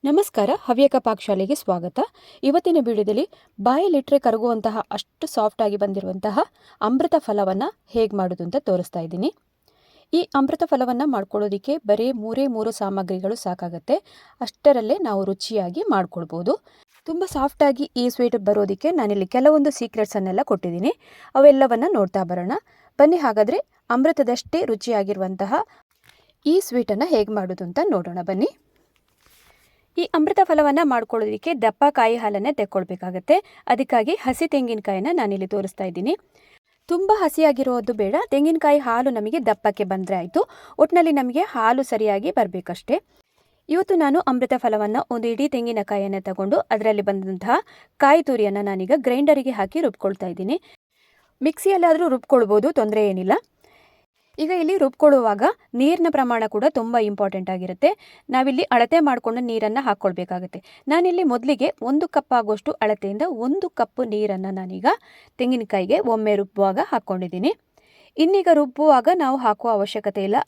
ನಮಸ್ಕಾರ, ಹವ್ಯಕ ಪಾಕಶಾಲೆಗೆ ಸ್ವಾಗತ. ಇವತ್ತಿನ ವಿಡಿಯೋದಲ್ಲಿ ಬಾಯಲ್ಲಿಟ್ಟರೆ ಕರಗುವಂತಹ ಅಷ್ಟು ಸಾಫ್ಟ್ ಆಗಿ ಬಂದಿರುವಂತಹ ಅಮೃತ ಫಲವನ್ನು ಹೇಗೆ ಮಾಡೋದು ಅಂತ ತೋರಿಸ್ತಾ ಇದ್ದೀನಿ. ಈ ಅಮೃತ ಫಲವನ್ನು ಮಾಡ್ಕೊಳ್ಳೋದಕ್ಕೆ ಬರೀ ಮೂರು ಸಾಮಗ್ರಿಗಳು ಸಾಕಾಗುತ್ತೆ. ಅಷ್ಟರಲ್ಲೇ ನಾವು ರುಚಿಯಾಗಿ ಮಾಡ್ಕೊಳ್ಬೋದು. ತುಂಬ ಸಾಫ್ಟಾಗಿ ಈ ಸ್ವೀಟ್ ಬರೋದಕ್ಕೆ ನಾನಿಲ್ಲಿ ಕೆಲವೊಂದು ಸೀಕ್ರೆಟ್ಸನ್ನೆಲ್ಲ ಕೊಟ್ಟಿದ್ದೀನಿ. ಅವೆಲ್ಲವನ್ನು ನೋಡ್ತಾ ಬರೋಣ ಬನ್ನಿ. ಹಾಗಾದರೆ ಅಮೃತದಷ್ಟೇ ರುಚಿಯಾಗಿರುವಂತಹ ಈ ಸ್ವೀಟನ್ನು ಹೇಗೆ ಮಾಡೋದು ಅಂತ ನೋಡೋಣ ಬನ್ನಿ. ಈ ಅಮೃತ ಫಲವನ್ನು ಮಾಡ್ಕೊಳ್ಳೋದಕ್ಕೆ ದಪ್ಪ ಕಾಯಿ ಹಾಲನ್ನೇ ತೆಕ್ಕೊಳ್ಬೇಕಾಗತ್ತೆ. ಅದಕ್ಕಾಗಿ ಹಸಿ ತೆಂಗಿನಕಾಯಿನ ನಾನಿಲ್ಲಿ ತೋರಿಸ್ತಾ ಇದ್ದೀನಿ. ತುಂಬ ಹಸಿಯಾಗಿರೋದು ಬೇಡ, ತೆಂಗಿನಕಾಯಿ ಹಾಲು ನಮಗೆ ದಪ್ಪಕ್ಕೆ ಬಂದರೆ ಆಯಿತು. ಒಟ್ಟಿನಲ್ಲಿ ನಮಗೆ ಹಾಲು ಸರಿಯಾಗಿ ಬರಬೇಕಷ್ಟೇ. ಇವತ್ತು ನಾನು ಅಮೃತ ಫಲವನ್ನು ಒಂದು ಇಡೀ ತೆಂಗಿನಕಾಯಿಯನ್ನು ತಗೊಂಡು ಅದರಲ್ಲಿ ಬಂದಂತಹ ಕಾಯಿ ತುರಿಯನ್ನು ನಾನೀಗ ಗ್ರೈಂಡರಿಗೆ ಹಾಕಿ ರುಬ್ಕೊಳ್ತಾ ಇದ್ದೀನಿ. ಮಿಕ್ಸಿಯಲ್ಲಾದರೂ ರುಬ್ಕೊಳ್ಬೋದು, ತೊಂದರೆ ಏನಿಲ್ಲ. ಈಗ ಇಲ್ಲಿ ರುಬ್ಕೊಳ್ಳುವಾಗ ನೀರಿನ ಪ್ರಮಾಣ ಕೂಡ ತುಂಬ ಇಂಪಾರ್ಟೆಂಟ್ ಆಗಿರುತ್ತೆ. ನಾವಿಲ್ಲಿ ಅಳತೆ ಮಾಡಿಕೊಂಡು ನೀರನ್ನು ಹಾಕ್ಕೊಳ್ಬೇಕಾಗುತ್ತೆ. ನಾನಿಲ್ಲಿ ಮೊದಲಿಗೆ 1 ಕಪ್ ಆಗುವಷ್ಟು ಅಳತೆಯಿಂದ 1 ಕಪ್ ನೀರನ್ನು ನಾನೀಗ ತೆಂಗಿನಕಾಯಿಗೆ ಒಮ್ಮೆ ರುಬ್ಬುವಾಗ ಹಾಕ್ಕೊಂಡಿದ್ದೀನಿ. ಇನ್ನೀಗ ರುಬ್ಬುವಾಗ ನಾವು ಹಾಕುವ ಅವಶ್ಯಕತೆ ಇಲ್ಲ.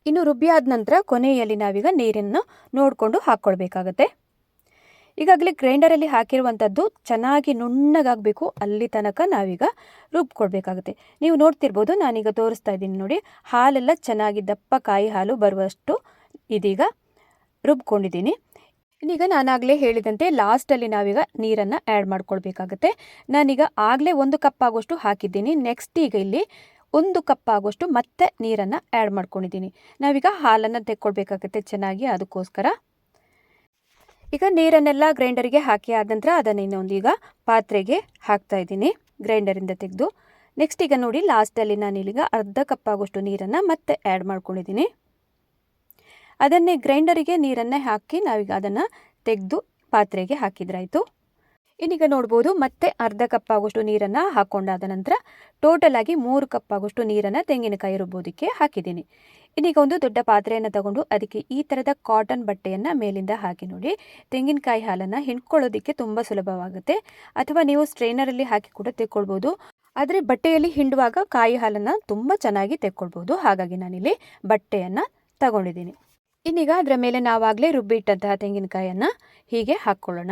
ಇನ್ನು ರುಬ್ಬಿ ಆದ ನಂತರ ಕೊನೆಯಲ್ಲಿ ನಾವೀಗ ನೀರನ್ನು ನೋಡಿಕೊಂಡು ಹಾಕ್ಕೊಳ್ಬೇಕಾಗತ್ತೆ. ಈಗಾಗಲೇ ಗ್ರೈಂಡರಲ್ಲಿ ಹಾಕಿರುವಂಥದ್ದು ಚೆನ್ನಾಗಿ ನುಣ್ಣಗಾಗಬೇಕು, ಅಲ್ಲಿ ತನಕ ನಾವೀಗ ರುಬ್ಕೊಳ್ಬೇಕಾಗುತ್ತೆ. ನೀವು ನೋಡ್ತಿರ್ಬೋದು, ನಾನೀಗ ತೋರಿಸ್ತಾ ಇದ್ದೀನಿ ನೋಡಿ, ಹಾಲೆಲ್ಲ ಚೆನ್ನಾಗಿ ದಪ್ಪ ಕಾಯಿ ಹಾಲು ಬರುವಷ್ಟು ಇದೀಗ ರುಬ್ಕೊಂಡಿದ್ದೀನಿ. ಇನ್ನೀಗ ನಾನಾಗಲೇ ಹೇಳಿದಂತೆ ಲಾಸ್ಟಲ್ಲಿ ನಾವೀಗ ನೀರನ್ನು ಆ್ಯಡ್ ಮಾಡ್ಕೊಳ್ಬೇಕಾಗತ್ತೆ. ನಾನೀಗ ಆಗಲೇ 1 ಕಪ್ ಆಗೋಷ್ಟು ಹಾಕಿದ್ದೀನಿ. ನೆಕ್ಸ್ಟ್ ಈಗ ಇಲ್ಲಿ 1 ಕಪ್ ಆಗೋಷ್ಟು ಮತ್ತೆ ನೀರನ್ನು ಆ್ಯಡ್ ಮಾಡ್ಕೊಂಡಿದ್ದೀನಿ. ನಾವೀಗ ಹಾಲನ್ನು ತೆಕ್ಕೊಳ್ಬೇಕಾಗತ್ತೆ ಚೆನ್ನಾಗಿ, ಅದಕ್ಕೋಸ್ಕರ ಈಗ ನೀರನ್ನೆಲ್ಲ ಗ್ರೈಂಡರಿಗೆ ಹಾಕಿ ಆದ ನಂತರ ಅದನ್ನು ಇನ್ನೊಂದೀಗ ಪಾತ್ರೆಗೆ ಹಾಕ್ತಾ ಇದ್ದೀನಿ ಗ್ರೈಂಡರಿಂದ ತೆಗೆದು. ನೆಕ್ಸ್ಟ್ ಈಗ ನೋಡಿ, ಲಾಸ್ಟಲ್ಲಿ ನಾನಿಲ್ಲಿಗ ಅರ್ಧ ಕಪ್ ಆಗೋಷ್ಟು ನೀರನ್ನು ಮತ್ತೆ ಆ್ಯಡ್ ಮಾಡ್ಕೊಂಡಿದ್ದೀನಿ. ಅದನ್ನೇ ಗ್ರೈಂಡರಿಗೆ ನೀರನ್ನೇ ಹಾಕಿ ನಾವೀಗ ಅದನ್ನು ತೆಗೆದು ಪಾತ್ರೆಗೆ ಹಾಕಿದ್ರಾಯಿತು. ಇನ್ನೀಗ ನೋಡ್ಬೋದು, ಮತ್ತೆ ಅರ್ಧ ಕಪ್ ಆಗೋಷ್ಟು ನೀರನ್ನು ಹಾಕ್ಕೊಂಡಾದ ನಂತರ ಟೋಟಲ್ ಆಗಿ 3 ಕಪ್ ಆಗೋಷ್ಟು ನೀರನ್ನು ತೆಂಗಿನಕಾಯಿ ರುಬ್ಬೋದಕ್ಕೆ ಹಾಕಿದ್ದೀನಿ. ಇನ್ನೀಗ ಒಂದು ದೊಡ್ಡ ಪಾತ್ರೆಯನ್ನು ತಗೊಂಡು ಅದಕ್ಕೆ ಈ ಥರದ ಕಾಟನ್ ಬಟ್ಟೆಯನ್ನು ಮೇಲಿಂದ ಹಾಕಿ ನೋಡಿ. ತೆಂಗಿನಕಾಯಿ ಹಾಲನ್ನು ಹಿಂಡ್ಕೊಳ್ಳೋದಕ್ಕೆ ತುಂಬ ಸುಲಭವಾಗುತ್ತೆ. ಅಥವಾ ನೀವು ಸ್ಟ್ರೈನರಲ್ಲಿ ಹಾಕಿ ಕೂಡ ತೆಕ್ಕೊಳ್ಬೋದು. ಆದರೆ ಬಟ್ಟೆಯಲ್ಲಿ ಹಿಂಡುವಾಗ ಕಾಯಿ ಹಾಲನ್ನು ತುಂಬ ಚೆನ್ನಾಗಿ ತೆಕ್ಕೊಳ್ಬೋದು. ಹಾಗಾಗಿ ನಾನಿಲ್ಲಿ ಬಟ್ಟೆಯನ್ನು ತಗೊಂಡಿದ್ದೀನಿ. ಇನ್ನೀಗ ಅದರ ಮೇಲೆ ನಾವಾಗಲೇ ರುಬ್ಬಿಟ್ಟಂತಹ ತೆಂಗಿನಕಾಯಿಯನ್ನು ಹೀಗೆ ಹಾಕ್ಕೊಳ್ಳೋಣ.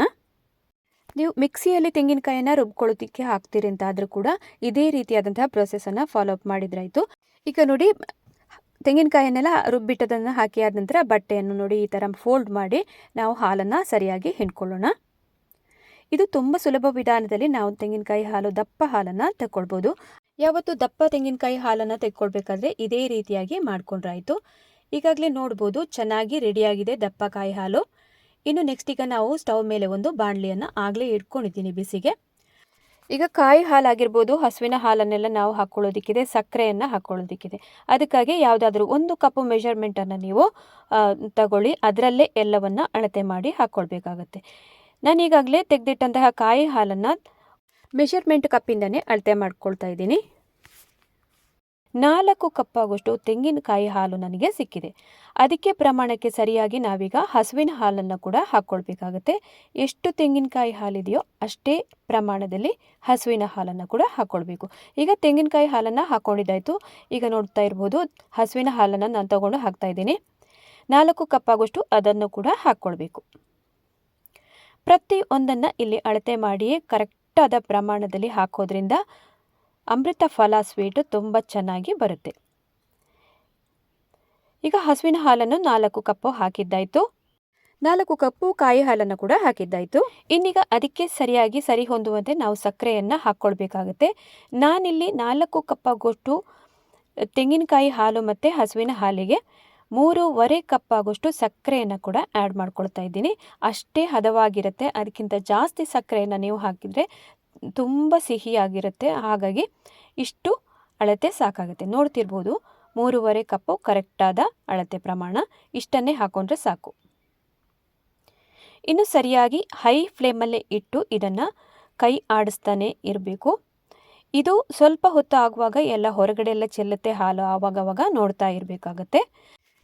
ನೀವು ಮಿಕ್ಸಿಯಲ್ಲಿ ತೆಂಗಿನಕಾಯಿಯನ್ನು ರುಬ್ಕೊಳ್ಳೋದಕ್ಕೆ ಹಾಕ್ತೀರಿ ಅಂತ ಆದರೂ ಕೂಡ ಇದೇ ರೀತಿಯಾದಂತಹ ಪ್ರೊಸೆಸನ್ನು ಫಾಲೋ ಅಪ್ ಮಾಡಿದ್ರಾಯಿತು. ಈಗ ನೋಡಿ, ತೆಂಗಿನಕಾಯಿಯನ್ನೆಲ್ಲ ರುಬ್ಬಿಟ್ಟದನ್ನು ಹಾಕಿ ಆದ ನಂತರ ಬಟ್ಟೆಯನ್ನು ನೋಡಿ ಈ ಥರ ಫೋಲ್ಡ್ ಮಾಡಿ ನಾವು ಹಾಲನ್ನು ಸರಿಯಾಗಿ ಹಿಂಡ್ಕೊಳ್ಳೋಣ. ಇದು ತುಂಬ ಸುಲಭ ವಿಧಾನದಲ್ಲಿ ನಾವು ತೆಂಗಿನಕಾಯಿ ಹಾಲು, ದಪ್ಪ ಹಾಲನ್ನು ತೆಕ್ಕೊಳ್ಬೋದು. ಯಾವತ್ತು ದಪ್ಪ ತೆಂಗಿನಕಾಯಿ ಹಾಲನ್ನು ತೆಕ್ಕೊಳ್ಬೇಕಾದ್ರೆ ಇದೇ ರೀತಿಯಾಗಿ ಮಾಡ್ಕೊಂಡ್ರಾಯಿತು. ಈಗಾಗಲೇ ನೋಡ್ಬೋದು, ಚೆನ್ನಾಗಿ ರೆಡಿಯಾಗಿದೆ ದಪ್ಪ ಕಾಯಿ ಹಾಲು. ಇನ್ನು ನೆಕ್ಸ್ಟ್ ಈಗ ನಾವು ಸ್ಟವ್ ಮೇಲೆ ಒಂದು ಬಾಣಲಿಯನ್ನು ಆಗಲೇ ಇಟ್ಕೊಂಡಿದ್ದೀನಿ ಬಿಸಿಗೆ. ಈಗ ಕಾಯಿ ಹಾಲಾಗಿರ್ಬೋದು, ಹಸುವಿನ ಹಾಲನ್ನೆಲ್ಲ ನಾವು ಹಾಕ್ಕೊಳ್ಳೋದಕ್ಕಿದೆ, ಸಕ್ಕರೆಯನ್ನು ಹಾಕ್ಕೊಳ್ಳೋದಕ್ಕಿದೆ. ಅದಕ್ಕಾಗಿ ಯಾವುದಾದ್ರೂ 1 ಕಪ್ ಮೆಷರ್ಮೆಂಟನ್ನು ನೀವು ತಗೊಳ್ಳಿ, ಅದರಲ್ಲೇ ಎಲ್ಲವನ್ನು ಅಳತೆ ಮಾಡಿ ಹಾಕ್ಕೊಳ್ಬೇಕಾಗತ್ತೆ. ನಾನೀಗಾಗಲೇ ತೆಗೆದಿಟ್ಟಂತಹ ಕಾಯಿ ಹಾಲನ್ನು ಮೆಷರ್ಮೆಂಟ್ ಕಪ್ಪಿಂದನೇ ಅಳತೆ ಮಾಡ್ಕೊಳ್ತಾ ಇದ್ದೀನಿ. 4 ಕಪ್ ಆಗೋಷ್ಟು ತೆಂಗಿನಕಾಯಿ ಹಾಲು ನನಗೆ ಸಿಕ್ಕಿದೆ. ಅದಕ್ಕೆ ಪ್ರಮಾಣಕ್ಕೆ ಸರಿಯಾಗಿ ನಾವೀಗ ಹಸುವಿನ ಹಾಲನ್ನು ಕೂಡ ಹಾಕ್ಕೊಳ್ಬೇಕಾಗತ್ತೆ. ಎಷ್ಟು ತೆಂಗಿನಕಾಯಿ ಹಾಲಿದೆಯೋ ಅಷ್ಟೇ ಪ್ರಮಾಣದಲ್ಲಿ ಹಸುವಿನ ಹಾಲನ್ನು ಕೂಡ ಹಾಕ್ಕೊಳ್ಬೇಕು. ಈಗ ತೆಂಗಿನಕಾಯಿ ಹಾಲನ್ನು ಹಾಕ್ಕೊಂಡಿದ್ದಾಯಿತು. ಈಗ ನೋಡ್ತಾ ಇರ್ಬೋದು, ಹಸುವಿನ ಹಾಲನ್ನು ನಾನು ತಗೊಂಡು ಹಾಕ್ತಾ ಇದ್ದೀನಿ. 4 ಕಪ್ ಆಗೋಷ್ಟು ಅದನ್ನು ಕೂಡ ಹಾಕ್ಕೊಳ್ಬೇಕು. ಪ್ರತಿಯೊಂದನ್ನು ಇಲ್ಲಿ ಅಳತೆ ಮಾಡಿಯೇ ಕರೆಕ್ಟಾದ ಪ್ರಮಾಣದಲ್ಲಿ ಹಾಕೋದ್ರಿಂದ ಅಮೃತ ಫಲ ಸ್ವೀಟು ತುಂಬ ಚೆನ್ನಾಗಿ ಬರುತ್ತೆ. ಈಗ ಹಸುವಿನ ಹಾಲನ್ನು 4 ಕಪ್ಪು ಹಾಕಿದ್ದಾಯಿತು. 4 ಕಪ್ಪು ಕಾಯಿ ಹಾಲನ್ನು ಕೂಡ ಹಾಕಿದ್ದಾಯಿತು. ಇನ್ನೀಗ ಅದಕ್ಕೆ ಸರಿಯಾಗಿ ಸರಿ ಹೊಂದುವಂತೆ ನಾವು ಸಕ್ಕರೆಯನ್ನು ಹಾಕ್ಕೊಳ್ಬೇಕಾಗತ್ತೆ. ನಾನಿಲ್ಲಿ 4 ಕಪ್ ಆಗೋಷ್ಟು ತೆಂಗಿನಕಾಯಿ ಹಾಲು ಮತ್ತು ಹಸುವಿನ ಹಾಲಿಗೆ 3.5 ಕಪ್ ಆಗೋಷ್ಟು ಸಕ್ಕರೆಯನ್ನು ಕೂಡ ಆ್ಯಡ್ ಮಾಡ್ಕೊಳ್ತಾ ಇದ್ದೀನಿ. ಅಷ್ಟೇ ಹದವಾಗಿರುತ್ತೆ. ಅದಕ್ಕಿಂತ ಜಾಸ್ತಿ ಸಕ್ಕರೆಯನ್ನು ನೀವು ಹಾಕಿದರೆ ತುಂಬ ಸಿಹಿಯಾಗಿರುತ್ತೆ. ಹಾಗಾಗಿ ಇಷ್ಟು ಅಳತೆ ಸಾಕಾಗುತ್ತೆ. ನೋಡ್ತಿರ್ಬೋದು, 3.5 ಕಪ್ಪು ಕರೆಕ್ಟಾದ ಅಳತೆ ಪ್ರಮಾಣ. ಇಷ್ಟನ್ನೇ ಹಾಕ್ಕೊಂಡ್ರೆ ಸಾಕು. ಇನ್ನು ಸರಿಯಾಗಿ ಹೈ ಫ್ಲೇಮಲ್ಲೇ ಇಟ್ಟು ಇದನ್ನು ಕೈ ಆಡಿಸ್ತಾನೆ ಇರಬೇಕು. ಇದು ಸ್ವಲ್ಪ ಹೊತ್ತು ಆಗುವಾಗ ಎಲ್ಲ ಹೊರಗಡೆ ಎಲ್ಲ ಚೆಲ್ಲುತ್ತೆ ಹಾಲು, ಆವಾಗವಾಗ ನೋಡ್ತಾ ಇರಬೇಕಾಗತ್ತೆ.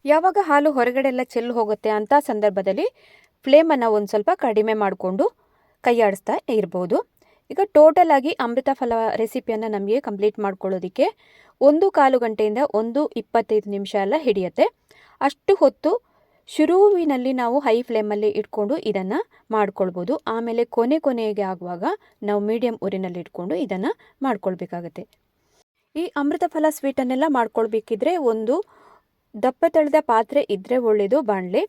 ಯಾವಾಗ ಹಾಲು ಹೊರಗಡೆ ಎಲ್ಲ ಚೆಲ್ಲು ಹೋಗುತ್ತೆ ಅಂಥ ಸಂದರ್ಭದಲ್ಲಿ ಫ್ಲೇಮನ್ನು ಒಂದು ಸ್ವಲ್ಪ ಕಡಿಮೆ ಮಾಡಿಕೊಂಡು ಕೈ ಆಡಿಸ್ತಾ ಇರ್ಬೋದು. ಈಗ ಟೋಟಲ್ ಆಗಿ ಅಮೃತ ಫಲ ರೆಸಿಪಿಯನ್ನು ನಮಗೆ ಕಂಪ್ಲೀಟ್ ಮಾಡ್ಕೊಳ್ಳೋದಕ್ಕೆ 1 ಕಾಲು ಗಂಟೆಯಿಂದ 1 25 ನಿಮಿಷ ಎಲ್ಲ ಹಿಡಿಯುತ್ತೆ. ಅಷ್ಟು ಹೊತ್ತು ಶುರುವಿನಲ್ಲಿ ನಾವು ಹೈ ಫ್ಲೇಮಲ್ಲಿ ಇಟ್ಕೊಂಡು ಇದನ್ನು ಮಾಡ್ಕೊಳ್ಬೋದು. ಆಮೇಲೆ ಕೊನೆಗೆ ಆಗುವಾಗ ನಾವು ಮೀಡಿಯಮ್ ಉರಿನಲ್ಲಿ ಇಟ್ಕೊಂಡು ಇದನ್ನು ಮಾಡ್ಕೊಳ್ಬೇಕಾಗತ್ತೆ. ಈ ಅಮೃತಫಲ ಸ್ವೀಟನ್ನೆಲ್ಲ ಮಾಡ್ಕೊಳ್ಬೇಕಿದ್ರೆ ಒಂದು ದಪ್ಪ ತಳೆದ ಪಾತ್ರೆ ಇದ್ದರೆ ಒಳ್ಳೆಯದು, ಬಾಣಲೆ,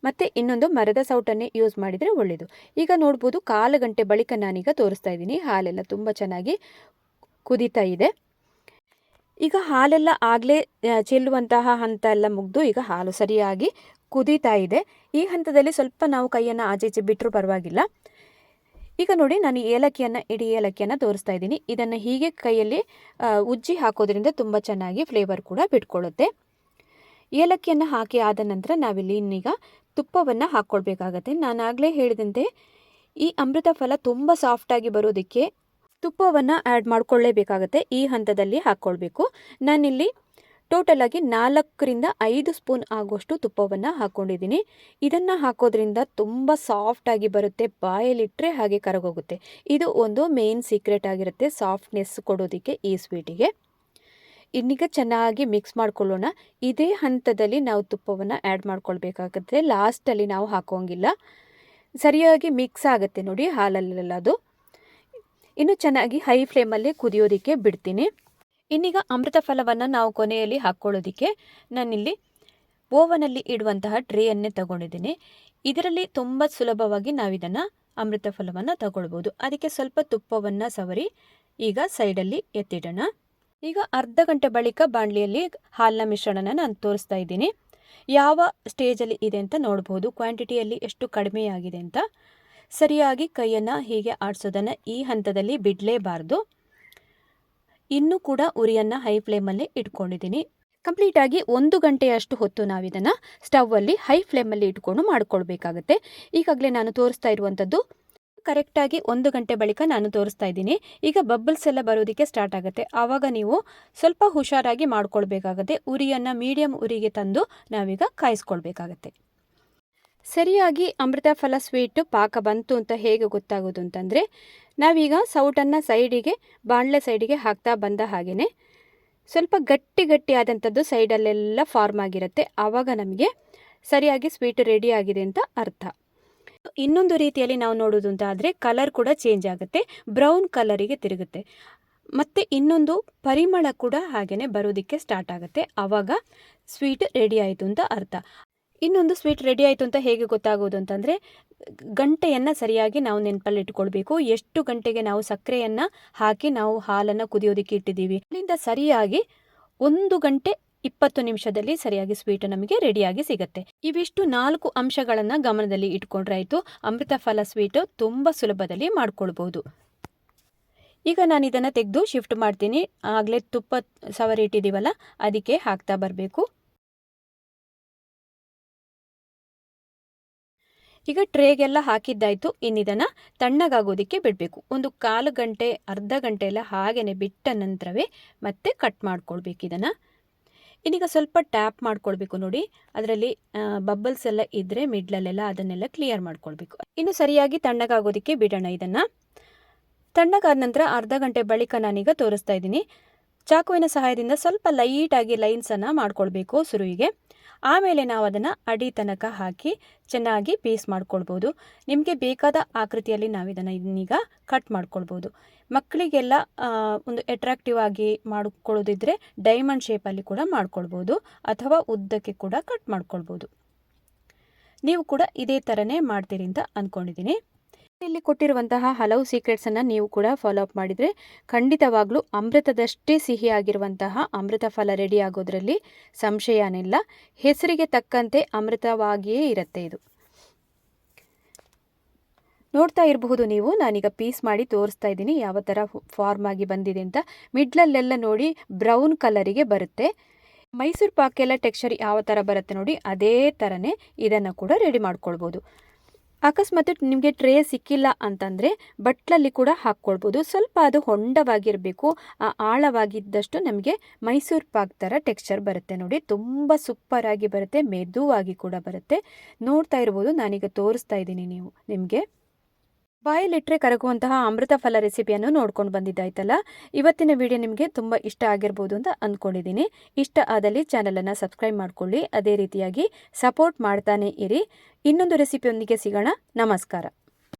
ಮತ್ತು ಇನ್ನೊಂದು ಮರದ ಸೌಟನ್ನೇ ಯೂಸ್ ಮಾಡಿದರೆ ಒಳ್ಳೆಯದು. ಈಗ ನೋಡ್ಬೋದು 1/4 ಗಂಟೆ ಬಳಿಕ ನಾನೀಗ ತೋರಿಸ್ತಾ ಇದ್ದೀನಿ. ಹಾಲೆಲ್ಲ ತುಂಬ ಚೆನ್ನಾಗಿ ಕುದೀತಾ ಇದೆ. ಈಗ ಹಾಲೆಲ್ಲ ಆಗಲೇ ಚೆಲ್ಲುವಂತಹ ಹಂತ ಎಲ್ಲ ಮುಗಿದು ಈಗ ಹಾಲು ಸರಿಯಾಗಿ ಕುದೀತಾ ಇದೆ. ಈ ಹಂತದಲ್ಲಿ ಸ್ವಲ್ಪ ನಾವು ಕೈಯನ್ನು ಆಚೆ ಈಚೆ ಬಿಟ್ಟರೂ ಪರವಾಗಿಲ್ಲ. ಈಗ ನೋಡಿ, ನಾನು ಇಡೀ ಏಲಕ್ಕಿಯನ್ನು ತೋರಿಸ್ತಾ ಇದ್ದೀನಿ. ಇದನ್ನು ಹೀಗೆ ಕೈಯಲ್ಲಿ ಉಜ್ಜಿ ಹಾಕೋದ್ರಿಂದ ತುಂಬ ಚೆನ್ನಾಗಿ ಫ್ಲೇವರ್ ಕೂಡ ಬಿಟ್ಕೊಳ್ಳುತ್ತೆ. ಏಲಕ್ಕಿಯನ್ನು ಹಾಕಿ ಆದ ನಂತರ ನಾವಿಲ್ಲಿ ಇನ್ನೀಗ ತುಪ್ಪವನ್ನು ಹಾಕ್ಕೊಳ್ಬೇಕಾಗತ್ತೆ. ನಾನು ಆಗಲೇ ಹೇಳಿದಂತೆ ಈ ಅಮೃತಫಲ ತುಂಬ ಸಾಫ್ಟಾಗಿ ಬರೋದಕ್ಕೆ ತುಪ್ಪವನ್ನು ಆ್ಯಡ್ ಮಾಡ್ಕೊಳ್ಳೇಬೇಕಾಗತ್ತೆ. ಈ ಹಂತದಲ್ಲಿ ಹಾಕ್ಕೊಳ್ಬೇಕು. ನಾನಿಲ್ಲಿ ಟೋಟಲಾಗಿ 4ರಿಂದ 5 ಸ್ಪೂನ್ ಆಗುವಷ್ಟು ತುಪ್ಪವನ್ನು ಹಾಕ್ಕೊಂಡಿದ್ದೀನಿ. ಇದನ್ನು ಹಾಕೋದ್ರಿಂದ ತುಂಬ ಸಾಫ್ಟಾಗಿ ಬರುತ್ತೆ, ಬಾಯಲ್ಲಿಟ್ಟರೆ ಹಾಗೆ ಕರಗೋಗುತ್ತೆ. ಇದು ಒಂದು ಮೇನ್ ಸೀಕ್ರೆಟ್ ಆಗಿರುತ್ತೆ ಸಾಫ್ಟ್ನೆಸ್ ಕೊಡೋದಕ್ಕೆ ಈ ಸ್ವೀಟಿಗೆ. ಇನ್ನೀಗ ಚೆನ್ನಾಗಿ ಮಿಕ್ಸ್ ಮಾಡ್ಕೊಳ್ಳೋಣ. ಇದೇ ಹಂತದಲ್ಲಿ ನಾವು ತುಪ್ಪವನ್ನು ಆ್ಯಡ್ ಮಾಡ್ಕೊಳ್ಬೇಕಾಗುತ್ತೆ. ಲಾಸ್ಟಲ್ಲಿ ನಾವು ಹಾಕೋಂಗಿಲ್ಲ. ಸರಿಯಾಗಿ ಮಿಕ್ಸ್ ಆಗುತ್ತೆ ನೋಡಿ ಹಾಲಲ್ಲೆಲ್ಲ. ಅದು ಇನ್ನು ಚೆನ್ನಾಗಿ ಹೈ ಫ್ಲೇಮಲ್ಲಿ ಕುದಿಯೋದಕ್ಕೆ ಬಿಡ್ತೀನಿ. ಇನ್ನೀಗ ಅಮೃತಫಲವನ್ನು ನಾವು ಕೊನೆಯಲ್ಲಿ ಹಾಕ್ಕೊಳ್ಳೋದಕ್ಕೆ ನಾನಿಲ್ಲಿ ಓವನಲ್ಲಿ ಇಡುವಂತಹ ಟ್ರೇಯನ್ನೇ ತಗೊಂಡಿದ್ದೀನಿ. ಇದರಲ್ಲಿ ತುಂಬ ಸುಲಭವಾಗಿ ನಾವಿದನ್ನು ಅಮೃತಫಲವನ್ನು ತಗೊಳ್ಬೋದು. ಅದಕ್ಕೆ ಸ್ವಲ್ಪ ತುಪ್ಪವನ್ನು ಸವರಿ ಈಗ ಸೈಡಲ್ಲಿ ಎತ್ತಿಡೋಣ. ಈಗ ಅರ್ಧ ಗಂಟೆ ಬಳಿಕ ಬಾಣಲಿಯಲ್ಲಿ ಹಾಲಿನ ಮಿಶ್ರಣನ ನಾನು ತೋರಿಸ್ತಾ ಇದ್ದೀನಿ. ಯಾವ ಸ್ಟೇಜಲ್ಲಿ ಇದೆ ಅಂತ ನೋಡ್ಬೋದು, ಕ್ವಾಂಟಿಟಿಯಲ್ಲಿ ಎಷ್ಟು ಕಡಿಮೆಯಾಗಿದೆ ಅಂತ. ಸರಿಯಾಗಿ ಕೈಯನ್ನು ಹೀಗೆ ಆಡಿಸೋದನ್ನು ಈ ಹಂತದಲ್ಲಿ ಬಿಡಲೇಬಾರ್ದು. ಇನ್ನೂ ಕೂಡ ಉರಿಯನ್ನು ಹೈ ಫ್ಲೇಮಲ್ಲಿ ಇಟ್ಕೊಂಡಿದ್ದೀನಿ. ಕಂಪ್ಲೀಟಾಗಿ 1 ಗಂಟೆಯಷ್ಟು ಹೊತ್ತು ನಾವಿದನ್ನು ಸ್ಟವ್ವಲ್ಲಿ ಹೈ ಫ್ಲೇಮಲ್ಲಿ ಇಟ್ಕೊಂಡು ಮಾಡ್ಕೊಳ್ಬೇಕಾಗತ್ತೆ. ಈಗಾಗಲೇ ನಾನು ತೋರಿಸ್ತಾ ಇರುವಂಥದ್ದು ಕರೆಕ್ಟಾಗಿ 1 ಗಂಟೆ ಬಳಿಕ ನಾನು ತೋರಿಸ್ತಾ ಇದ್ದೀನಿ. ಈಗ ಬಬಲ್ಸ್ ಎಲ್ಲ ಬರೋದಕ್ಕೆ ಸ್ಟಾರ್ಟ್ ಆಗುತ್ತೆ. ಆವಾಗ ನೀವು ಸ್ವಲ್ಪ ಹುಷಾರಾಗಿ ಮಾಡ್ಕೊಳ್ಬೇಕಾಗತ್ತೆ. ಉರಿಯನ್ನು ಮೀಡಿಯಮ್ ಉರಿಗೆ ತಂದು ನಾವೀಗ ಕಾಯಿಸ್ಕೊಳ್ಬೇಕಾಗತ್ತೆ. ಸರಿಯಾಗಿ ಅಮೃತಫಲ ಸ್ವೀಟು ಪಾಕ ಬಂತು ಅಂತ ಹೇಗೆ ಗೊತ್ತಾಗೋದು ಅಂತಂದರೆ, ನಾವೀಗ ಸೌಟನ್ನು ಸೈಡಿಗೆ ಬಾಣಲೆ ಸೈಡಿಗೆ ಹಾಕ್ತಾ ಬಂದ ಹಾಗೆಯೇ ಸ್ವಲ್ಪ ಗಟ್ಟಿ ಆದಂಥದ್ದು ಸೈಡಲ್ಲೆಲ್ಲ ಫಾರ್ಮ್ ಆಗಿರುತ್ತೆ. ಆವಾಗ ನಮಗೆ ಸರಿಯಾಗಿ ಸ್ವೀಟ್ ರೆಡಿ ಆಗಿದೆ ಅಂತ ಅರ್ಥ. ಇನ್ನೊಂದು ರೀತಿಯಲ್ಲಿ ನಾವು ನೋಡೋದು ಅಂತ ಆದರೆ ಕಲರ್ ಕೂಡ ಚೇಂಜ್ ಆಗುತ್ತೆ, ಬ್ರೌನ್ ಕಲರಿಗೆ ತಿರುಗುತ್ತೆ. ಮತ್ತು ಇನ್ನೊಂದು ಪರಿಮಳ ಕೂಡ ಹಾಗೆಯೇ ಬರೋದಕ್ಕೆ ಸ್ಟಾರ್ಟ್ ಆಗುತ್ತೆ. ಆವಾಗ ಸ್ವೀಟ್ ರೆಡಿ ಆಯಿತು ಅಂತ ಅರ್ಥ. ಇನ್ನೊಂದು ಸ್ವೀಟ್ ರೆಡಿ ಆಯಿತು ಅಂತ ಹೇಗೆ ಗೊತ್ತಾಗೋದು ಅಂತಂದರೆ, ಗಂಟೆಯನ್ನು ಸರಿಯಾಗಿ ನಾವು ನೆನಪಲ್ಲಿ ಇಟ್ಕೊಳ್ಬೇಕು. ಎಷ್ಟು ಗಂಟೆಗೆ ನಾವು ಸಕ್ಕರೆಯನ್ನು ಹಾಕಿ ನಾವು ಹಾಲನ್ನು ಕುದಿಯೋದಕ್ಕೆ ಇಟ್ಟಿದ್ದೀವಿ, ಅಲ್ಲಿಂದ ಸರಿಯಾಗಿ 1 ಗಂಟೆ 20 ನಿಮಿಷದಲ್ಲಿ ಸರಿಯಾಗಿ ಸ್ವೀಟ್ ನಮಗೆ ರೆಡಿಯಾಗಿ ಸಿಗುತ್ತೆ. ಇವಿಷ್ಟು 4 ಅಂಶಗಳನ್ನು ಗಮನದಲ್ಲಿ ಇಟ್ಕೊಂಡ್ರೆ ಆಯಿತು. ಅಮೃತಫಲ ಸ್ವೀಟು ತುಂಬ ಸುಲಭದಲ್ಲಿ ಮಾಡ್ಕೊಳ್ಬೋದು. ಈಗ ನಾನು ಇದನ್ನು ತೆಗೆದು ಶಿಫ್ಟ್ ಮಾಡ್ತೀನಿ. ಆಗಲೇ ತುಪ್ಪ ಸವರಿ ಇಟ್ಟಿದ್ದೀವಲ್ಲ, ಅದಕ್ಕೆ ಹಾಕ್ತಾ ಬರಬೇಕು. ಈಗ ಟ್ರೇಗೆಲ್ಲ ಹಾಕಿದ್ದಾಯಿತು. ಇನ್ನಿದನ್ನು ತಣ್ಣಗಾಗೋದಕ್ಕೆ ಬಿಡಬೇಕು. ಒಂದು 1/4 ಗಂಟೆ ಅರ್ಧ ಗಂಟೆ ಎಲ್ಲ ಹಾಗೆಯೇ ಬಿಟ್ಟ ನಂತರವೇ ಮತ್ತೆ ಕಟ್ ಮಾಡ್ಕೊಳ್ಬೇಕು ಇದನ್ನು. ಇನ್ನೀಗ ಸ್ವಲ್ಪ ಟ್ಯಾಪ್ ಮಾಡ್ಕೊಳ್ಬೇಕು ನೋಡಿ, ಅದರಲ್ಲಿ ಬಬಲ್ಸ್ ಎಲ್ಲ ಇದ್ದರೆ ಮಿಡ್ಲಲ್ಲೆಲ್ಲ ಅದನ್ನೆಲ್ಲ ಕ್ಲಿಯರ್ ಮಾಡ್ಕೊಳ್ಬೇಕು. ಇನ್ನು ಸರಿಯಾಗಿ ತಣ್ಣಗಾಗೋದಕ್ಕೆ ಬಿಡೋಣ. ಇದನ್ನು ತಣ್ಣಗಾದ ನಂತರ ಅರ್ಧ ಗಂಟೆ ಬಳಿಕ ನಾನೀಗ ತೋರಿಸ್ತಾ ಇದ್ದೀನಿ. ಚಾಕುವಿನ ಸಹಾಯದಿಂದ ಸ್ವಲ್ಪ ಲೈಟಾಗಿ ಲೈನ್ಸನ್ನು ಮಾಡ್ಕೊಳ್ಬೇಕು ಸುರುವಿಗೆ. ಆಮೇಲೆ ನಾವು ಅದನ್ನು ಅಡಿ ತನಕ ಹಾಕಿ ಚೆನ್ನಾಗಿ ಪೀಸ್ ಮಾಡ್ಕೊಳ್ಬೋದು. ನಿಮಗೆ ಬೇಕಾದ ಆಕೃತಿಯಲ್ಲಿ ನಾವು ಇದನ್ನು ಇನ್ನೀಗ ಕಟ್ ಮಾಡ್ಕೊಳ್ಬೋದು. ಮಕ್ಕಳಿಗೆಲ್ಲ ಒಂದು ಅಟ್ರಾಕ್ಟಿವ್ ಆಗಿ ಮಾಡ್ಕೊಳ್ಳೋದಿದ್ರೆ ಡೈಮಂಡ್ ಶೇಪಲ್ಲಿ ಕೂಡ ಮಾಡ್ಕೊಳ್ಬೋದು, ಅಥವಾ ಉದ್ದಕ್ಕೆ ಕೂಡ ಕಟ್ ಮಾಡ್ಕೊಳ್ಬೋದು. ನೀವು ಕೂಡ ಇದೇ ಥರನೇ ಮಾಡ್ತೀರಿ ಅಂತ ಅಂದ್ಕೊಂಡಿದ್ದೀನಿ. ಇಲ್ಲಿ ಕೊಟ್ಟಿರುವಂತಹ ಹಲವು ಸೀಕ್ರೆಟ್ಸನ್ನು ನೀವು ಕೂಡ ಫಾಲೋ ಅಪ್ ಮಾಡಿದರೆ ಖಂಡಿತವಾಗ್ಲೂ ಅಮೃತದಷ್ಟೇ ಸಿಹಿಯಾಗಿರುವಂತಹ ಅಮೃತಫಲ ರೆಡಿ ಆಗೋದ್ರಲ್ಲಿ ಸಂಶಯನಿಲ್ಲ. ಹೆಸರಿಗೆ ತಕ್ಕಂತೆ ಅಮೃತವಾಗಿಯೇ ಇರುತ್ತೆ ಇದು. ನೋಡ್ತಾ ಇರಬಹುದು ನೀವು, ನಾನೀಗ ಪೀಸ್ ಮಾಡಿ ತೋರಿಸ್ತಾ ಇದ್ದೀನಿ ಯಾವ ಥರ ಫಾರ್ಮ್ ಆಗಿ ಬಂದಿದೆ ಅಂತ. ಮಿಡ್ಲಲ್ಲೆಲ್ಲ ನೋಡಿ ಬ್ರೌನ್ ಕಲರಿಗೆ ಬರುತ್ತೆ. ಮೈಸೂರು ಪಾಕೆಲ್ಲ ಟೆಕ್ಸ್ಚರ್ ಯಾವ ಥರ ಬರುತ್ತೆ ನೋಡಿ, ಅದೇ ಥರನೇ ಇದನ್ನು ಕೂಡ ರೆಡಿ ಮಾಡ್ಕೊಳ್ಬೋದು. ಅಕಸ್ಮಾತ್ ನಿಮಗೆ ಟ್ರೇ ಸಿಕ್ಕಿಲ್ಲ ಅಂತಂದರೆ ಬಟ್ಲಲ್ಲಿ ಕೂಡ ಹಾಕ್ಕೊಳ್ಬೋದು. ಸ್ವಲ್ಪ ಅದು ಹೊಂಡವಾಗಿರಬೇಕು, ಆಳವಾಗಿದ್ದಷ್ಟು ನಮಗೆ ಮೈಸೂರು ಪಾಕ್ ಥರ ಟೆಕ್ಸ್ಚರ್ ಬರುತ್ತೆ ನೋಡಿ. ತುಂಬ ಸೂಪರಾಗಿ ಬರುತ್ತೆ, ಮೆದುವಾಗಿ ಕೂಡ ಬರುತ್ತೆ. ನೋಡ್ತಾ ಇರ್ಬೋದು, ನಾನೀಗ ತೋರಿಸ್ತಾ ಇದ್ದೀನಿ ನಿಮಗೆ. ಬಾಯಲ್ಲಿಟ್ಟರೆ ಕರಗುವಂತಹ ಅಮೃತ ಫಲ ರೆಸಿಪಿಯನ್ನು ನೋಡ್ಕೊಂಡು ಬಂದಿದ್ದಾಯ್ತಲ್ಲ. ಇವತ್ತಿನ ವಿಡಿಯೋ ನಿಮಗೆ ತುಂಬ ಇಷ್ಟ ಆಗಿರ್ಬೋದು ಅಂತ ಅಂದ್ಕೊಂಡಿದ್ದೀನಿ. ಇಷ್ಟ ಆದಲ್ಲಿ ಚಾನಲನ್ನು ಸಬ್ಸ್ಕ್ರೈಬ್ ಮಾಡ್ಕೊಳ್ಳಿ. ಅದೇ ರೀತಿಯಾಗಿ ಸಪೋರ್ಟ್ ಮಾಡ್ತಾನೆ ಇರಿ. ಇನ್ನೊಂದು ರೆಸಿಪಿಯೊಂದಿಗೆ ಸಿಗೋಣ. ನಮಸ್ಕಾರ.